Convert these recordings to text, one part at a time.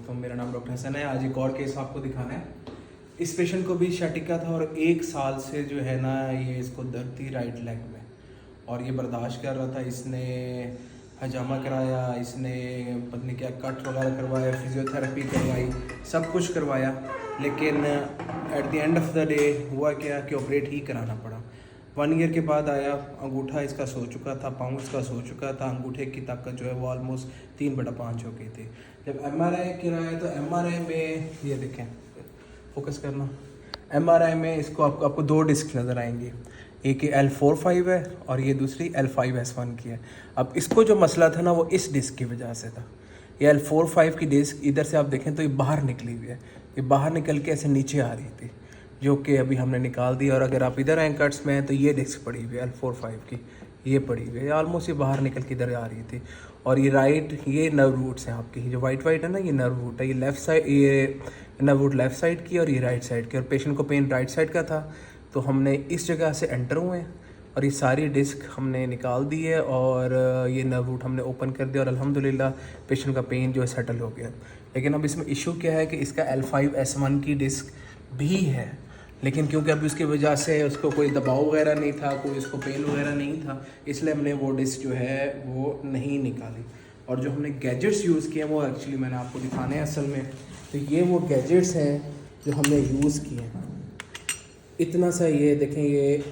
दोस्तों, मेरा नाम डॉक्टर हसन है। आज एक और केस आपको दिखाना है। इस पेशेंट को भी शैटिका था और 1 साल से जो है ना ये इसको दर्द थी राइट लेग में और ये बर्दाश्त कर रहा था। इसने हजामा कराया, इसने पत्नी क्या कट वगैरह करवाया, फिजियोथेरेपी करवाई, सब कुछ करवाया, लेकिन at the end of the day हुआ क्या कि ऑपरेट ही कराना पड़ा। 1 ईयर के बाद आया, अंगूठा इसका सो चुका था, पाँव इसका सो चुका था, अंगूठे की ताकत जो है वो ऑलमोस्ट 3/5 हो गई थी। जब MRI कराया तो MRI में ये देखें, फोकस करना, MRI में इसको आपको 2 डिस्क नज़र आएंगी, एक L4-5 है और ये दूसरी L5-S1 की है। अब इसको जो मसला था ना वो इस डिस्क की वजह से था। ये L4-5 की डिस्क इधर से आप देखें तो ये बाहर निकली हुई है, ये बाहर निकल के ऐसे नीचे आ रही थी, जो कि अभी हमने निकाल दी। और अगर आप इधर एंकर्स में हैं तो ये डिस्क पड़ी हुई है L4-5 की, ये पड़ी हुई है, ऑलमोस्ट ये बाहर निकल के इधर आ रही थी। और ये राइट, ये नर्व रूट्स हैं आपकी, जो वाइट है ना, ये नर्व रूट है, ये लेफ़्ट साइड, ये नर्व रूट लेफ़्ट साइड की और ये राइट साइड की। और पेशेंट को पेन राइट साइड का था, तो हमने इस जगह से एंटर हुए और ये सारी डिस्क हमने निकाल दी है और ये नर्व रूट हमने ओपन कर दिया और अल्हम्दुलिल्लाह पेशेंट का पेन जो है सेटल हो गया। लेकिन अब इसमें इशू क्या है कि इसका L5-S1 की डिस्क भी है, लेकिन क्योंकि अभी उसकी वजह से उसको कोई दबाव वगैरह नहीं था, कोई उसको पेन वगैरह नहीं था, इसलिए हमने वो डिस्क जो है वो नहीं निकाली। और जो हमने गैजेट्स यूज़ किए वो एक्चुअली मैंने आपको दिखाने हैं असल में। तो ये वो गैजेट्स हैं जो हमने यूज़ किए हैं। इतना सा ये देखें, ये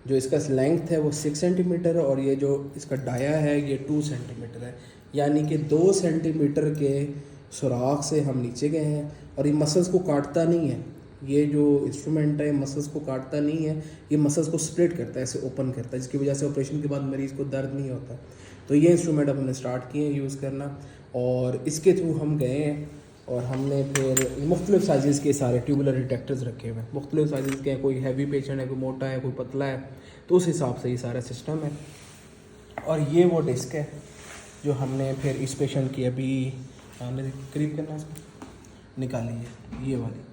जो इसका लेंथ है वो 6 सेंटीमीटर है और ये जो इसका डाया है ये 2 सेंटीमीटर है, यानी कि 2 सेंटीमीटर के सुराख से हम नीचे गए हैं। और ये मसल्स को काटता नहीं है, ये जो इंस्ट्रूमेंट है मसल्स को काटता नहीं है, ये मसल्स को स्प्लिट करता है, ऐसे ओपन करता है, जिसकी वजह से ऑपरेशन के बाद मरीज़ को दर्द नहीं होता। तो ये इंस्ट्रूमेंट अब हमने स्टार्ट किए हैं यूज़ करना और इसके थ्रू हम गए हैं और हमने फिर मुख्तलिफ़ साइज़ के सारे ट्यूबुलर डिटेक्टर्स रखे हुए हैं। मुख्तलिफ़ साइज़ के हैं, कोई हैवी पेशेंट है, कोई मोटा है, कोई पतला है, तो उस हिसाब से ये सारा सिस्टम है। और ये वो डिस्क है जो हमने फिर इस पेशेंट की अभी हमने करीब करना इसको निकाली है, ये वाली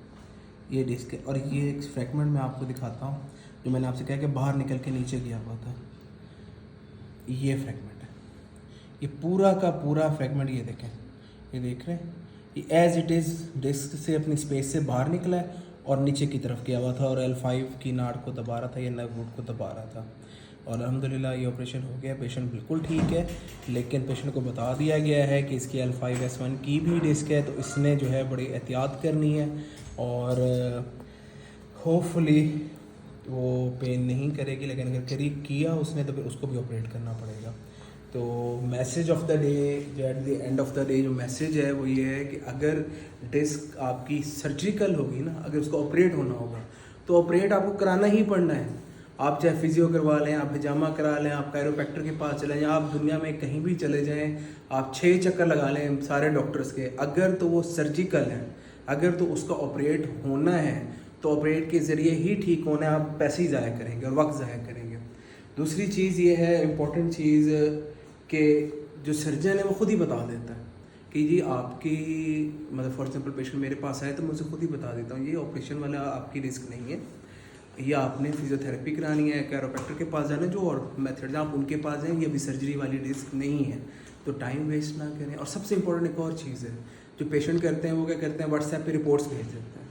ये डिस्क है। और ये एक फ्रैगमेंट मैं आपको दिखाता हूँ जो मैंने आपसे कहा कि बाहर निकल के नीचे गया हुआ था, ये फ्रैगमेंट है, ये पूरा का पूरा फ्रैगमेंट, ये देखें, ये देख रहे हैं, ये एज इट इज़ डिस्क से अपनी स्पेस से बाहर निकला है और नीचे की तरफ गया हुआ था और L5 की नाड़ को दबा रहा था, ये नर्व रूट को दबा रहा था। और अल्हम्दुलिल्लाह ये ऑपरेशन हो गया, पेशेंट बिल्कुल ठीक है। लेकिन पेशेंट को बता दिया गया है कि इसकी L5-S1 की भी डिस्क है, तो इसने जो है बड़ी एहतियात करनी है और होपफुली वो पेन नहीं करेगी, लेकिन अगर करीब किया उसने तो फिर उसको भी ऑपरेट करना पड़ेगा। तो मैसेज ऑफ द डे, जो at the end of the day जो मैसेज है वो ये है कि अगर डिस्क आपकी सर्जिकल होगी ना, अगर उसको ऑपरेट होना होगा तो ऑपरेट आपको कराना ही पड़ना है। आप चाहे फिजियो करवा लें, आप हिजामा करा लें, आप कायरोप्रैक्टर के पास चले जाएं, आप दुनिया में कहीं भी चले जाएं, आप 6 चक्कर लगा लें सारे डॉक्टर्स के, अगर तो वो सर्जिकल है, अगर तो उसका ऑपरेट होना है तो ऑपरेट के ज़रिए ही ठीक होना है, आप पैसे ही ज़ाया करेंगे और वक्त ज़ाया करेंगे। दूसरी चीज़ ये है इम्पोर्टेंट चीज़ कि जो सर्जन है वो ख़ुद ही बता देता है कि जी आपकी, मतलब फॉर एग्जांपल पेशेंट मेरे पास आए तो मैं उसे खुद ही बता देता हूँ ये ऑपरेशन वाला आपकी रिस्क नहीं है, ये आपने फिजियोथेरेपी करानी है, कैरोप्रैक्टर के पास जाना है, जो और मेथड्स आप उनके पास जाएँ, ये अभी सर्जरी वाली रिस्क नहीं है। तो टाइम वेस्ट ना करें। और सबसे इम्पोर्टेंट एक और चीज़ है जो पेशेंट करते हैं, वो क्या करते हैं, व्हाट्सएप पे रिपोर्ट्स भेज देते हैं।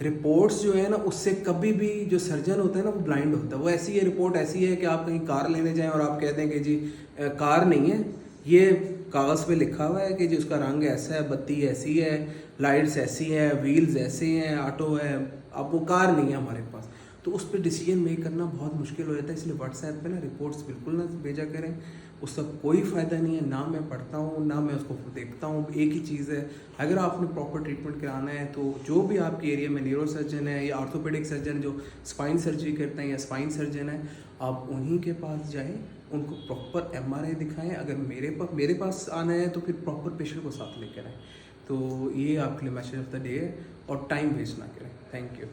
रिपोर्ट्स जो है ना, उससे कभी भी जो सर्जन होता है ना वो ब्लाइंड होता है। वो ऐसी है, रिपोर्ट ऐसी है कि आप कहीं कार लेने जाएं और आप कहते हैं कि जी कार नहीं है, ये कागज़ पे लिखा हुआ है कि जी उसका रंग ऐसा है, बत्ती ऐसी है, लाइट्स ऐसी हैं, व्हील्स ऐसे हैं, ऑटो है, अब वो कार नहीं है हमारे पास। तो उस पर डिसीजन मेक करना बहुत मुश्किल हो जाता है। इसलिए व्हाट्सएप पे ना रिपोर्ट्स बिल्कुल ना भेजा करें, उसका कोई फ़ायदा नहीं है। ना मैं पढ़ता हूँ ना मैं उसको देखता हूँ। एक ही चीज़ है, अगर आपने प्रॉपर ट्रीटमेंट कराना है तो जो भी आपके एरिया में न्यूरो सर्जन है या ऑर्थोपेडिक सर्जन जो स्पाइन सर्जरी करते हैं या स्पाइन सर्जन है, आप उन्हीं के पास जाएँ, उनको प्रॉपर MRI दिखाएँ। अगर मेरे पास आना है तो फिर प्रॉपर पेशेंट को साथ लेकर आएँ। तो ये आपके लिए मैसेज ऑफ द डे है और टाइम वेस्ट ना करें। Thank you.